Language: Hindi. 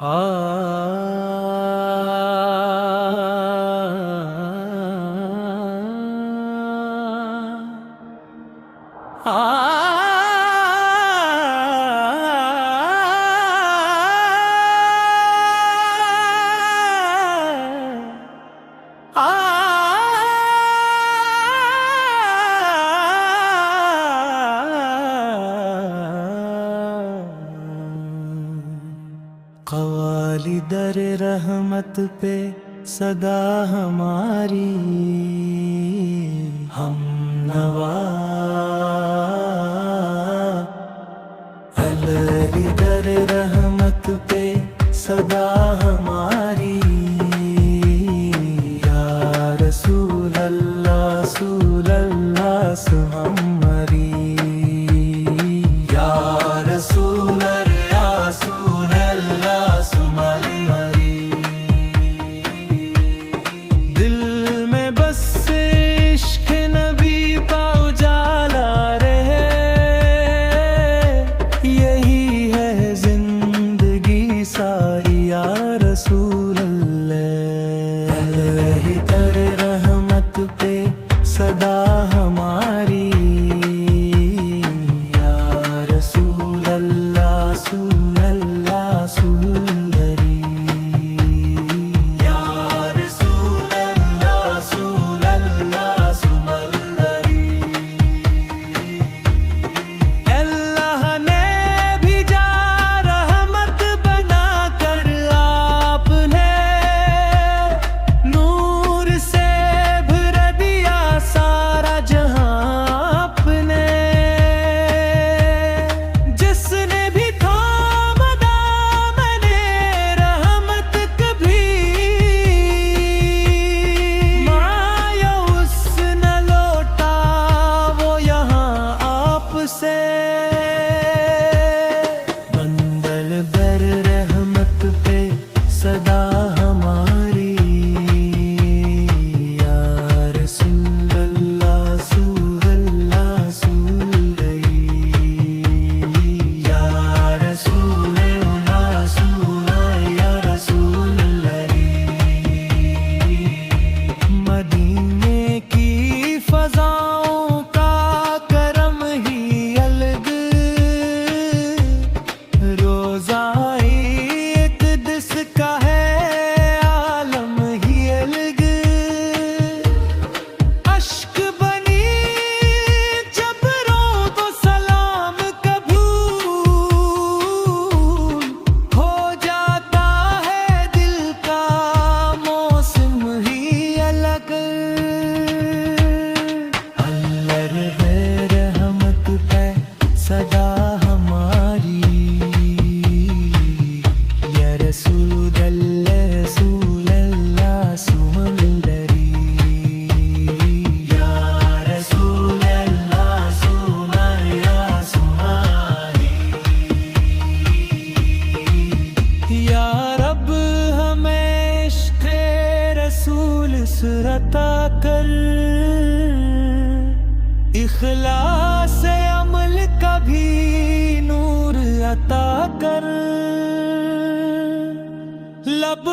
आ क़वाली दर रहमत पे सदा हमारी हम नवा अलगी दर रहमत पे सदा हमारी या रसूल अल्लाह सुहम्मरी या रसूल सदा हमारी या रसूल अल्लाह सुल्लरी या रसूल अल्लाह सुल्लरी। अल्लाह ने भेजा रहमत बना कर आपने नूर से सारा जहां अपने जिसने भी थामा दामने रहमत कभी मायूस न लौटा वो यहाँ आपसे बंदल बर रहमत पे सदा हमारी सदा हमारी या रसूल अल्लाह सुमंदरी या रसूल अल्लाह सुमारी या रब हमें इश्क़ रसूल सुरता कर इखलास अमल का भी नूर अता कर लब